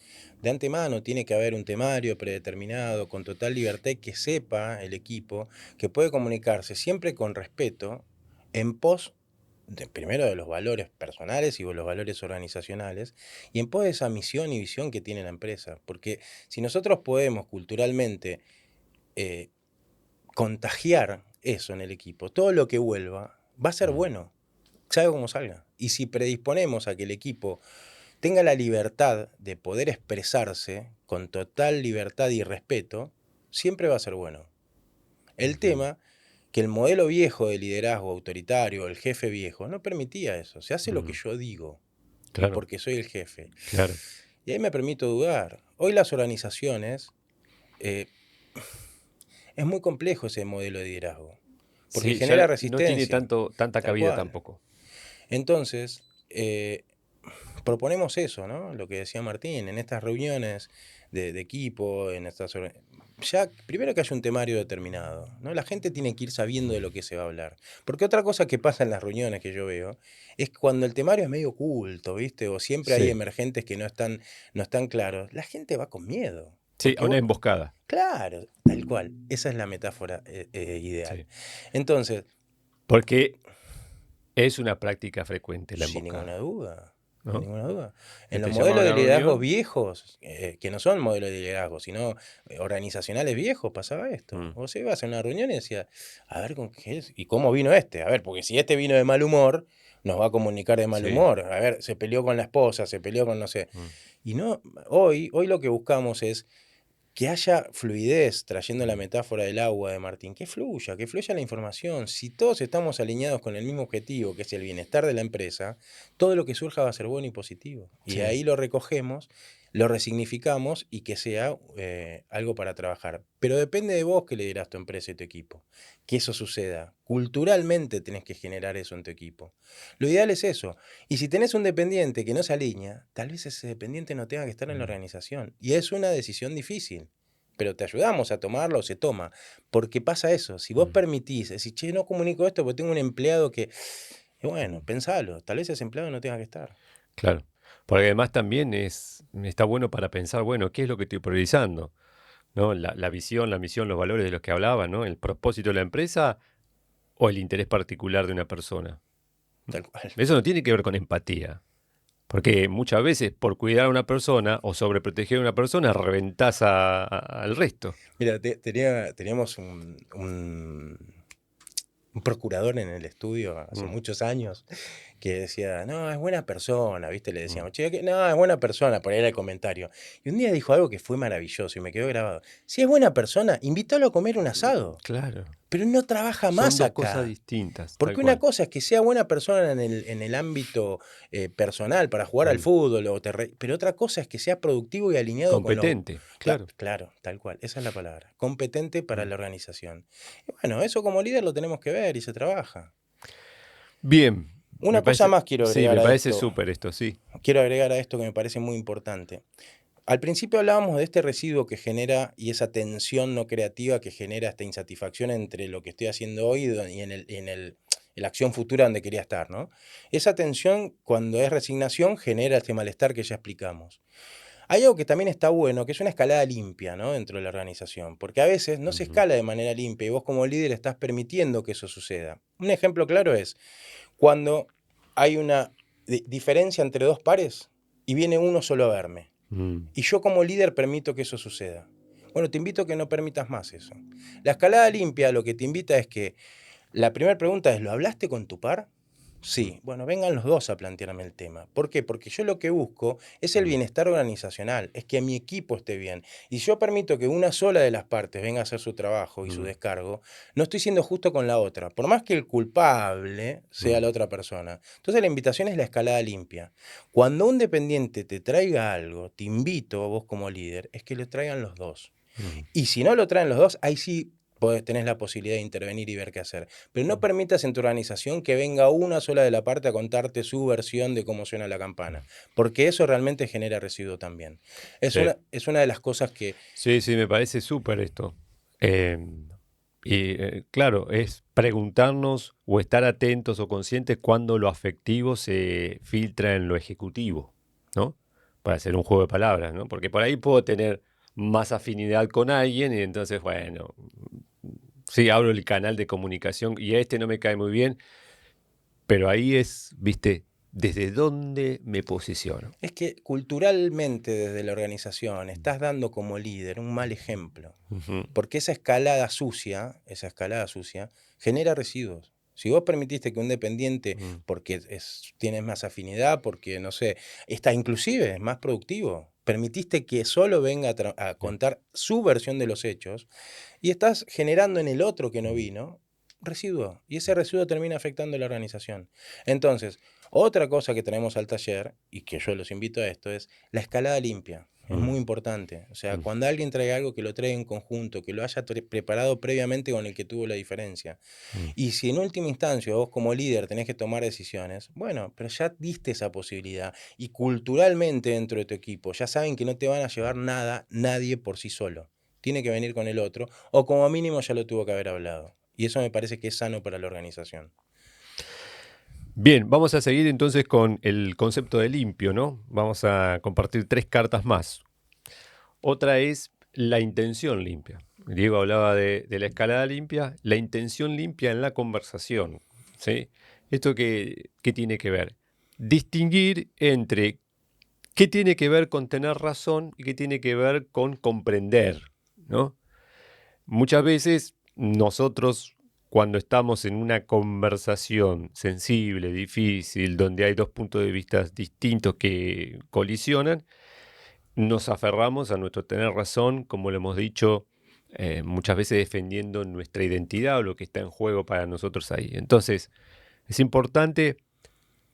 de antemano tiene que haber un temario predeterminado, con total libertad y que sepa el equipo que puede comunicarse siempre con respeto en pos primero de los valores personales y de los valores organizacionales, y en pos de esa misión y visión que tiene la empresa. Porque si nosotros podemos culturalmente eh, contagiar eso en el equipo, todo lo que vuelva va a ser bueno, salga como salga. Y si predisponemos a que el equipo tenga la libertad de poder expresarse con total libertad y respeto, siempre va a ser bueno. El tema, que el modelo viejo de liderazgo autoritario, el jefe viejo, no permitía eso. Se hace lo que yo digo, y Claro, porque soy el jefe. claro. Y ahí me permito dudar. Hoy las organizaciones, eh, es muy complejo ese modelo de liderazgo, porque Sí, genera ya no tiene resistencia, tanta tal cabida cual. tampoco. Entonces, proponemos eso, ¿no? Lo que decía Martín, en estas reuniones de equipo, en estas ya primero que haya un temario determinado, ¿no? La gente tiene que ir sabiendo de lo que se va a hablar. Porque otra cosa que pasa en las reuniones que yo veo es cuando el temario es medio oculto, ¿viste? O siempre hay Sí, emergentes que no están claros, la gente va con miedo. sí, Porque una vos, emboscada. claro, tal cual, esa es la metáfora ideal. Sí. Entonces, Porque es una práctica frecuente la sin ninguna emboscada, duda, sin ¿no? ninguna duda. Que En los te llaman a modelos de una liderazgos reunión. viejos, que no son modelos de liderazgo, sino organizacionales viejos, pasaba esto. Mm, Vos ibas a una reunión y decías, a ver con qué es, y cómo vino este. A ver, porque si este vino de mal humor, nos va a comunicar de mal sí. humor. A ver, se peleó con la esposa, se peleó con no sé. Mm, Y no, hoy lo que buscamos es que haya fluidez, trayendo la mm, metáfora del agua de Martín, que fluya la información. Si todos estamos alineados con el mismo objetivo, que es el bienestar de la empresa, todo lo que surja va a ser bueno y positivo. Y sí. ahí lo recogemos, lo resignificamos y que sea algo para trabajar. Pero depende de vos que liderás tu empresa y tu equipo, que eso suceda. Culturalmente tenés que generar eso en tu equipo. Lo ideal es eso. Y si tenés un dependiente que no se alinea, tal vez ese dependiente no tenga que estar en la Mm, organización. Y es una decisión difícil, pero te ayudamos a tomarlo, se toma. Porque pasa eso, si vos mm, permitís, decís, che, no comunico esto porque tengo un empleado que... Y bueno, pensalo, tal vez ese empleado no tenga que estar. claro. Porque además también está bueno para pensar, bueno, ¿qué es lo que estoy priorizando? ¿No? La visión, la misión, los valores de los que hablaba, ¿no? El propósito de la empresa o el interés particular de una persona. Tal cual. Eso no tiene que ver con empatía. Porque muchas veces por cuidar a una persona o sobreproteger a una persona reventás al resto. Mira, teníamos un procurador en el estudio hace Mm, muchos años que decía, no, es buena persona, ¿viste? Le mm, decíamos, che, no, es buena persona, por ahí era el comentario. Y un día dijo algo que fue maravilloso y me quedó grabado. Si es buena persona, invítalo a comer un asado, claro. pero no trabaja Son más dos cosas acá. distintas, tal Porque una cual. cosa es que sea buena persona en el ámbito personal para jugar al Mm, fútbol, pero otra cosa es que sea productivo y alineado con los... competente, claro. Claro, tal cual, esa es la palabra. Competente para Mm. la organización. Y bueno, eso como líder lo tenemos que ver y se trabaja. Bien, Una cosa más quiero sí, agregar me a parece esto. súper esto, sí. Quiero agregar a esto que me parece muy importante. Al principio hablábamos de este residuo que genera y esa tensión no creativa que genera esta insatisfacción entre lo que estoy haciendo hoy y la acción futura donde quería estar, ¿no? Esa tensión, cuando es resignación, genera este malestar que ya explicamos. Hay algo que también está bueno, que es una escalada limpia, ¿no? Dentro de la organización, porque a veces no se Ujú, escala de manera limpia y vos como líder estás permitiendo que eso suceda. Un ejemplo claro es cuando hay una diferencia entre dos pares y viene uno solo a verme. mm, Y yo como líder permito que eso suceda. Bueno, te invito a que no permitas más eso. La escalada limpia lo que te invita es que la primera pregunta es, ¿lo hablaste con tu par? mm, Sí, bueno, vengan los dos a plantearme el tema. ¿Por qué? Porque yo lo que busco es el mm, bienestar organizacional, es que mi equipo esté bien. Y si yo permito que una sola de las partes venga a hacer su trabajo y su mm, descargo, no estoy siendo justo con la otra, por más que el culpable sea mm, la otra persona. Entonces la invitación es la escalada limpia. Cuando un dependiente te traiga algo, te invito a vos como líder, es que lo traigan los dos. mm. Y si no lo traen los dos, ahí sí tenés la posibilidad de intervenir y ver qué hacer. Pero no permitas en tu organización que venga una sola de la parte a contarte su versión de cómo suena la campana, porque eso realmente genera residuo también. Sí, Es una de las cosas que... sí, sí, me parece súper esto. Y claro, es preguntarnos o estar atentos o conscientes cuando lo afectivo se filtra en lo ejecutivo, ¿no? Para hacer un juego de palabras, ¿no? Porque por ahí puedo tener más afinidad con alguien y entonces, bueno, sí, abro el canal de comunicación y a este no me cae muy bien, pero ahí es, viste, desde dónde me posiciono. Es que culturalmente desde la organización estás dando como líder un mal ejemplo, Ujú. porque esa escalada sucia, genera residuos. Si vos permitiste que un dependiente, Mm. porque tienes más afinidad, porque no sé, está inclusive es más productivo, permitiste que solo venga a contar su versión de los hechos y estás generando en el otro que no vino residuo y ese residuo termina afectando la organización. Entonces, otra cosa que traemos al taller y que yo los invito a esto es la escalada limpia. Es Mm. muy importante. O sea, Mm. cuando alguien trae algo, que lo traiga en conjunto, que lo haya preparado previamente con el que tuvo la diferencia. Mm. Y si en última instancia vos como líder tenés que tomar decisiones, bueno, pero ya diste esa posibilidad. Y culturalmente dentro de tu equipo ya saben que no te van a llevar nada, nadie por sí solo. Tiene que venir con el otro, o como mínimo ya lo tuvo que haber hablado. Y eso me parece que es sano para la organización. Bien, vamos a seguir entonces con el concepto de limpio, ¿no? Vamos a compartir 3 cartas más. Otra es la intención limpia. Diego hablaba de la escalada limpia, la intención limpia en la conversación, ¿sí? ¿Esto qué tiene que ver? Distinguir entre qué tiene que ver con tener razón y qué tiene que ver con comprender, ¿no? Muchas veces nosotros, cuando estamos en una conversación sensible, difícil, donde hay dos puntos de vista distintos que colisionan, nos aferramos a nuestro tener razón, como lo hemos dicho, muchas veces defendiendo nuestra identidad o lo que está en juego para nosotros ahí. Entonces, es importante,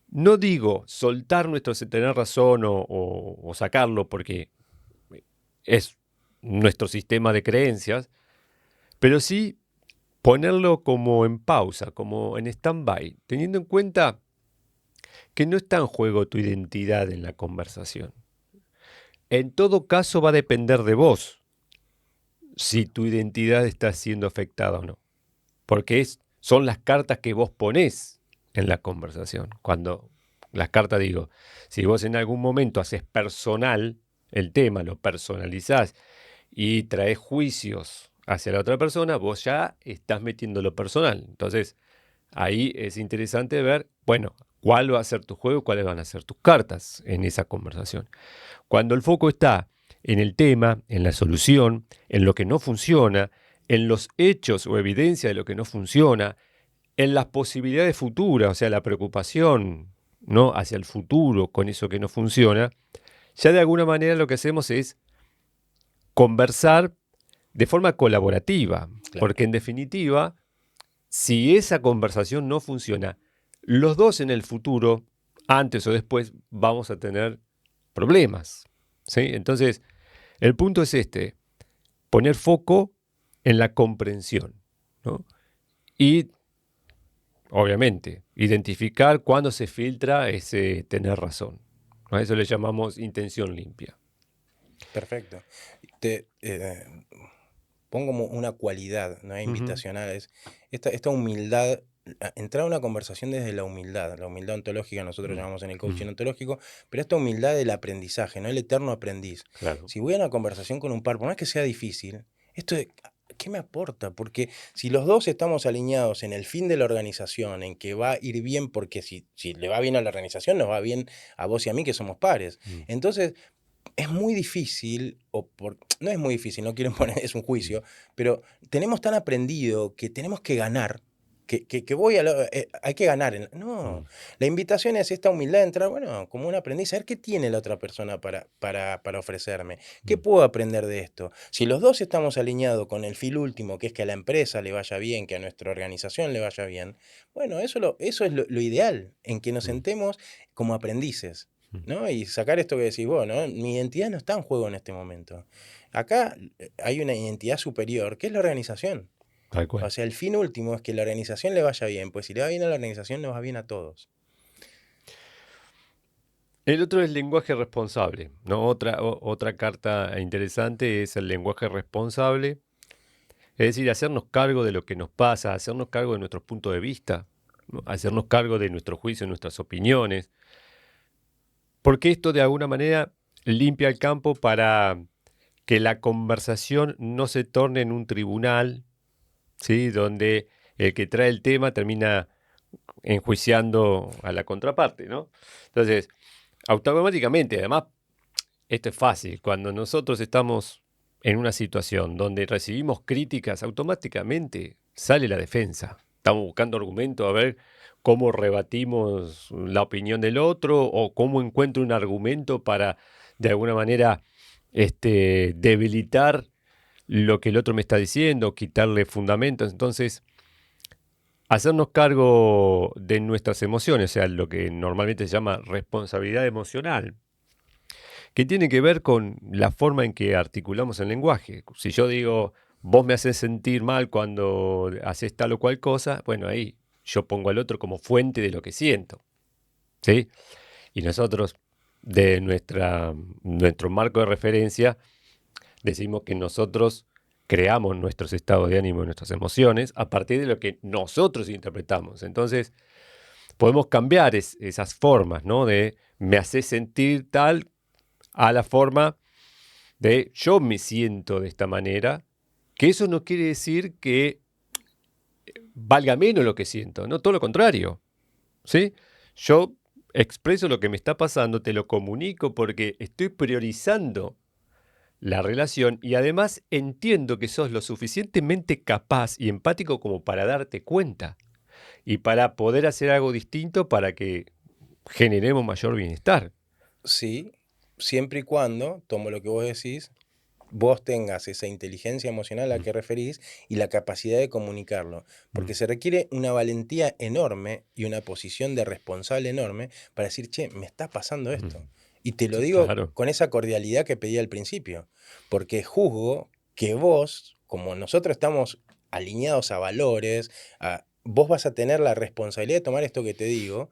no digo soltar nuestro tener razón o sacarlo porque es nuestro sistema de creencias, pero sí ponerlo como en pausa, como en stand-by, teniendo en cuenta que no está en juego tu identidad en la conversación. En todo caso va a depender de vos si tu identidad está siendo afectada o no, porque son las cartas que vos ponés en la conversación. Cuando las cartas digo, si vos en algún momento haces personal el tema, lo personalizás y traes juicios hacia la otra persona, vos ya estás metiendo lo personal. Entonces, ahí es interesante ver, bueno, cuál va a ser tu juego, cuáles van a ser tus cartas en esa conversación. Cuando el foco está en el tema, en la solución, en lo que no funciona, en los hechos o evidencia de lo que no funciona, en las posibilidades futuras, o sea, la preocupación, ¿no?, hacia el futuro con eso que no funciona, ya de alguna manera lo que hacemos es conversar de forma colaborativa, Claro. porque en definitiva, si esa conversación no funciona, los dos en el futuro, antes o después, vamos a tener problemas, ¿sí? Entonces, el punto es este, poner foco en la comprensión, ¿no? Y, obviamente, identificar cuándo se filtra ese tener razón. A eso le llamamos intención limpia. Perfecto. Te pongo como una cualidad, ¿no? Ujú. Invitacional, es esta humildad, entrar a una conversación desde la humildad ontológica, nosotros llamamos en el coaching ontológico, pero esta humildad del aprendizaje, ¿no? El eterno aprendiz. Claro. Si voy a una conversación con un par, por más que sea difícil, esto de, ¿qué me aporta? Porque si los dos estamos alineados en el fin de la organización, en que va a ir bien, porque si le va bien a la organización, nos va bien a vos y a mí, que somos pares. Entonces, es muy difícil, no es muy difícil, no quiero poner, es un juicio, pero tenemos tan aprendido que tenemos que ganar, que hay que ganar. No, la invitación es esta humildad de entrar, bueno, como un aprendiz, a ver qué tiene la otra persona para ofrecerme, qué puedo aprender de esto. Si los dos estamos alineados con el fin último, que es que a la empresa le vaya bien, que a nuestra organización le vaya bien, bueno, eso es lo ideal, en que nos sentemos como aprendices, ¿no? Y sacar esto que decís vos, ¿no? Mi identidad no está en juego en este momento. Acá hay una identidad superior, que es la organización. Tal cual. O sea, el fin último es que la organización le vaya bien, pues si le va bien a la organización, nos va bien a todos. El otro es el lenguaje responsable, ¿no? Otra carta interesante es el lenguaje responsable. Es decir, hacernos cargo de lo que nos pasa, hacernos cargo de nuestros puntos de vista, ¿no? Hacernos cargo de nuestro juicio, nuestras opiniones, porque esto de alguna manera limpia el campo para que la conversación no se torne en un tribunal, ¿sí? Donde el que trae el tema termina enjuiciando a la contraparte, ¿no? Entonces, automáticamente, además, esto es fácil, cuando nosotros estamos en una situación donde recibimos críticas, automáticamente sale la defensa. Estamos buscando argumentos a ver cómo rebatimos la opinión del otro o cómo encuentro un argumento para, de alguna manera, debilitar lo que el otro me está diciendo, quitarle fundamentos. Entonces, hacernos cargo de nuestras emociones, o sea, lo que normalmente se llama responsabilidad emocional, que tiene que ver con la forma en que articulamos el lenguaje. Si yo digo, vos me haces sentir mal cuando haces tal o cual cosa, bueno, ahí yo pongo al otro como fuente de lo que siento, ¿sí? Y nosotros, de nuestro marco de referencia, decimos que nosotros creamos nuestros estados de ánimo y nuestras emociones a partir de lo que nosotros interpretamos. Entonces, podemos cambiar esas formas, ¿no? De me haces sentir tal a la forma de yo me siento de esta manera, que eso no quiere decir que valga menos lo que siento, no, todo lo contrario, ¿sí? Yo expreso lo que me está pasando, te lo comunico porque estoy priorizando la relación y además entiendo que sos lo suficientemente capaz y empático como para darte cuenta y para poder hacer algo distinto para que generemos mayor bienestar. Sí, siempre y cuando, tomo lo que vos decís, vos tengas esa inteligencia emocional a la que referís y la capacidad de comunicarlo, porque se requiere una valentía enorme y una posición de responsable enorme para decir, che, me está pasando esto. Y te lo Sí, digo claro. con esa cordialidad que pedí al principio, porque juzgo que vos, como nosotros estamos alineados a valores, vos vas a tener la responsabilidad de tomar esto que te digo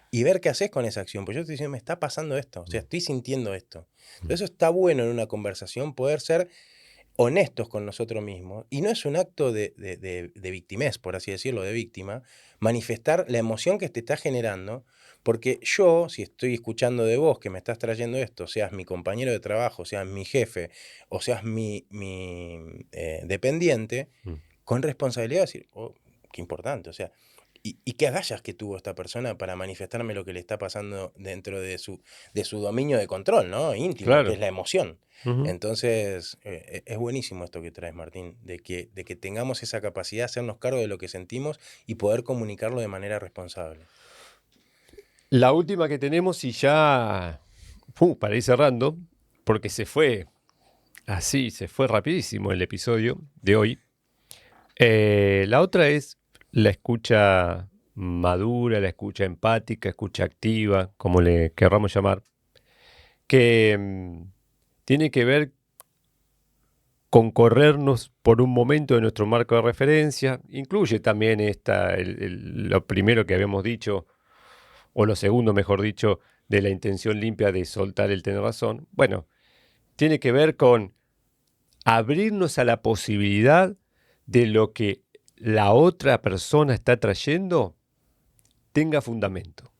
y ver qué haces con esa acción. Pues yo estoy diciendo, me está pasando esto, o sea, estoy sintiendo esto. Entonces, eso está bueno en una conversación, poder ser honestos con nosotros mismos. Y no es un acto de victimez, por así decirlo, de víctima, manifestar la emoción que te está generando, porque yo, si estoy escuchando de vos que me estás trayendo esto, seas mi compañero de trabajo, seas mi jefe, o seas mi dependiente, Mm. con responsabilidad decir, oh, qué importante, o sea, y qué agallas que tuvo esta persona para manifestarme lo que le está pasando dentro de su dominio de control, ¿no? Íntimo, que es Claro. la emoción. Ujú. Entonces, es buenísimo esto que traes, Martín, de que tengamos esa capacidad de hacernos cargo de lo que sentimos y poder comunicarlo de manera responsable. La última que tenemos y ya para ir cerrando, porque se fue así, se fue rapidísimo el episodio de hoy. La otra es la escucha madura, la escucha empática, escucha activa, como le querramos llamar, que tiene que ver con corrernos por un momento de nuestro marco de referencia. Incluye también lo primero que habíamos dicho, o lo segundo, mejor dicho, de la intención limpia de soltar el tener razón. Bueno, tiene que ver con abrirnos a la posibilidad de lo que la otra persona está trayendo tenga fundamento,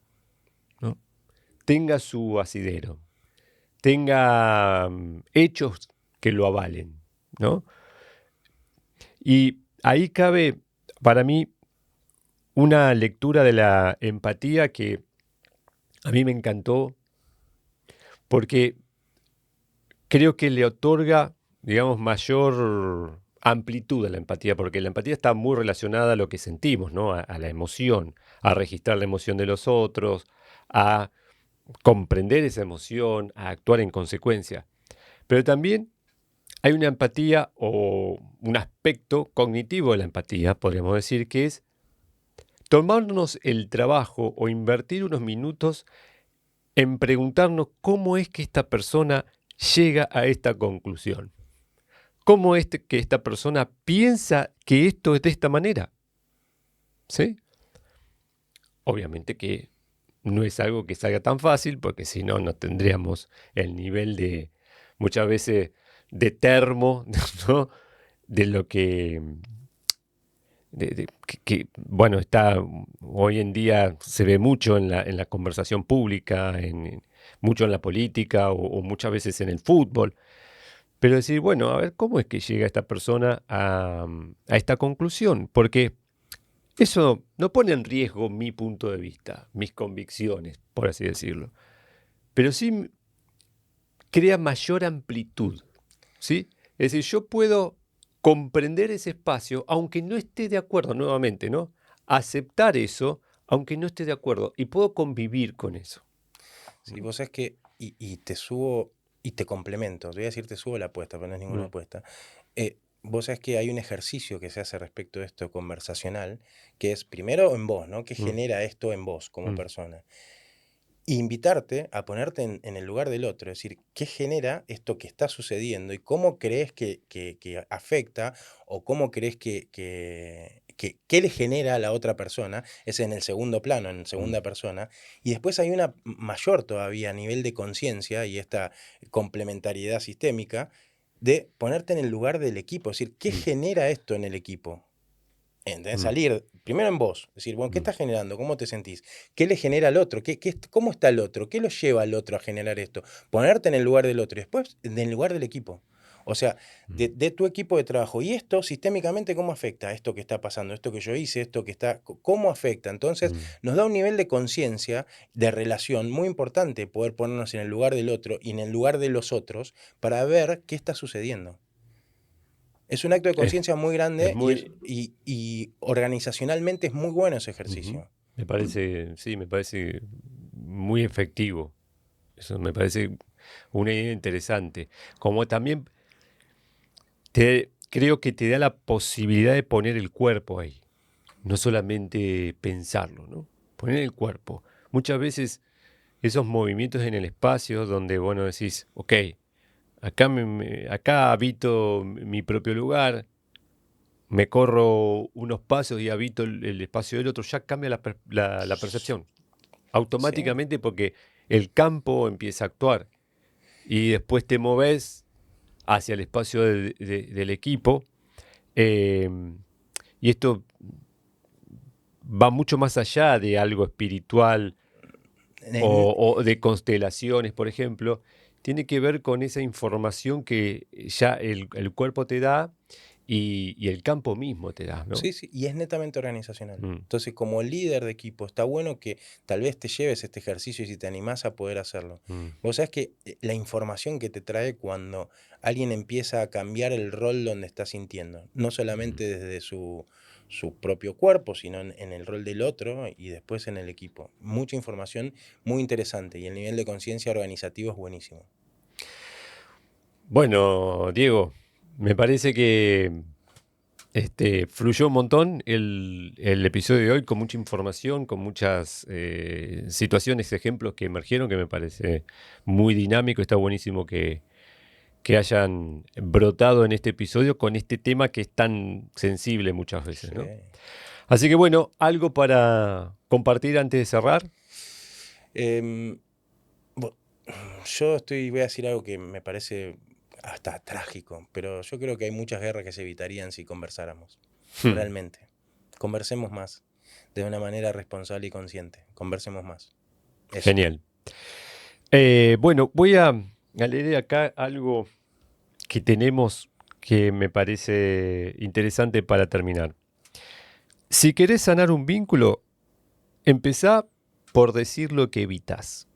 ¿no? Tenga su asidero, tenga hechos que lo avalen, ¿no? Y ahí cabe para mí una lectura de la empatía que a mí me encantó porque creo que le otorga, digamos, mayor amplitud a la empatía, porque la empatía está muy relacionada a lo que sentimos, ¿no? A la emoción, a registrar la emoción de los otros, a comprender esa emoción, a actuar en consecuencia. Pero también hay una empatía o un aspecto cognitivo de la empatía, podríamos decir, que es tomarnos el trabajo o invertir unos minutos en preguntarnos cómo es que esta persona llega a esta conclusión. ¿Cómo es que esta persona piensa que esto es de esta manera? ¿Sí? Obviamente que no es algo que salga tan fácil, porque si no, no tendríamos el nivel de, muchas veces, de termo, ¿no? de lo que, bueno, está hoy en día se ve mucho en la conversación pública, mucho en la política o muchas veces en el fútbol. Pero decir, bueno, a ver, ¿cómo es que llega esta persona a esta conclusión? Porque eso no pone en riesgo mi punto de vista, mis convicciones, por así decirlo. Pero sí crea mayor amplitud, ¿sí? Es decir, yo puedo comprender ese espacio, aunque no esté de acuerdo, nuevamente, ¿no? Aceptar eso, aunque no esté de acuerdo, y puedo convivir con eso. Sí, vos sabés que, y te subo, y te complemento, te voy a decir te subo la apuesta, pero no es ninguna Mm, apuesta. Vos sabés que hay un ejercicio que se hace respecto de esto conversacional, que es primero en vos, ¿no? ¿Qué mm, genera esto en vos como mm, persona? E invitarte a ponerte en el lugar del otro, es decir, ¿qué genera esto que está sucediendo y cómo crees que afecta o cómo crees qué le genera a la otra persona? Es en el segundo plano, en mm. segunda persona. Y después hay una mayor todavía a nivel de conciencia y esta complementariedad sistémica de ponerte en el lugar del equipo, es decir, ¿qué Mm, genera esto en el equipo? ¿Entendés? mm, Salir primero en vos, decir, bueno, ¿qué mm. estás generando? ¿Cómo te sentís? ¿Qué le genera al otro? ¿Cómo está el otro? ¿Qué lo lleva al otro a generar esto? Ponerte en el lugar del otro y después en el lugar del equipo. O sea, Mm. de tu equipo de trabajo. ¿Y esto sistémicamente cómo afecta? Esto que está pasando, esto que yo hice, esto que está, ¿cómo afecta? Entonces, Mm. nos da un nivel de conciencia, de relación muy importante poder ponernos en el lugar del otro y en el lugar de los otros para ver qué está sucediendo. Es un acto de Es, conciencia muy es grande muy... y organizacionalmente es muy bueno ese Ujú. ejercicio. Me parece, sí, me parece muy efectivo. Eso me parece una idea interesante. Como también creo que te da la posibilidad de poner el cuerpo ahí, no solamente pensarlo, ¿no? Poner el cuerpo. Muchas veces esos movimientos en el espacio donde, bueno, decís, ok, acá, acá habito mi propio lugar, me corro unos pasos y habito el espacio del otro, ya cambia la percepción. Sí, Automáticamente porque el campo empieza a actuar y después te moves hacia el espacio del equipo, eh, y esto va mucho más allá de algo espiritual en- o de constelaciones, por ejemplo. Tiene que ver con esa información que ya el cuerpo te da y el campo mismo te da, ¿no? sí, sí, y es netamente organizacional. Mm, Entonces, como líder de equipo, está bueno que tal vez te lleves este ejercicio y si te animás a poder hacerlo. mm, Vos sabés que la información que te trae cuando alguien empieza a cambiar el rol donde está sintiendo, no mm. solamente desde su propio cuerpo, sino en el rol del otro y después en el equipo. Mucha información muy interesante y el nivel de conciencia organizativo es buenísimo. Bueno, Diego, me parece que fluyó un montón el episodio de hoy con mucha información, con muchas situaciones, ejemplos que emergieron, que me parece muy dinámico. Está buenísimo que hayan brotado en este episodio con este tema que es tan sensible muchas veces, Sí. ¿no? Así que bueno, algo para compartir antes de cerrar. Em, bu- yo voy a decir algo que me parece hasta trágico, pero yo creo que hay muchas guerras que se evitarían si conversáramos. Hmm, Realmente. Conversemos más, de una manera responsable y consciente. Conversemos más. Eso. genial. Bueno, voy a leer acá algo que tenemos que me parece interesante para terminar. Si querés sanar un vínculo, empezá por decir lo que evitas.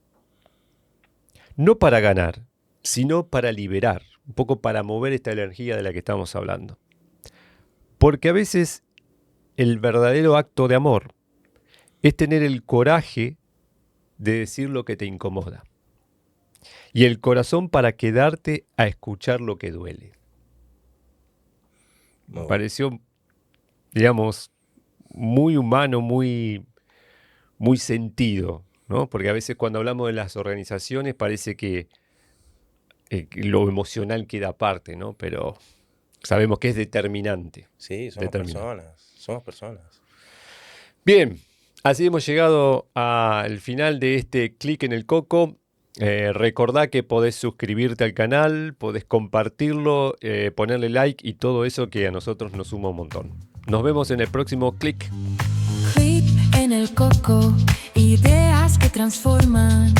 No para ganar, sino para liberar, un poco para mover esta energía de la que estamos hablando. Porque a veces el verdadero acto de amor es tener el coraje de decir lo que te incomoda y el corazón para quedarte a escuchar lo que duele. Me Muy bueno. pareció, digamos, muy humano, muy sentido, ¿no? Porque a veces cuando hablamos de las organizaciones parece que lo emocional queda aparte, ¿no? Pero sabemos que es determinante, Sí, somos determinante. personas. Somos personas. Bien, así hemos llegado al final de este clic en el coco. Recordá que podés suscribirte al canal, podés compartirlo, ponerle like y todo eso que a nosotros nos suma un montón. Nos vemos en el próximo click. Clip en el coco, ideas que transforman.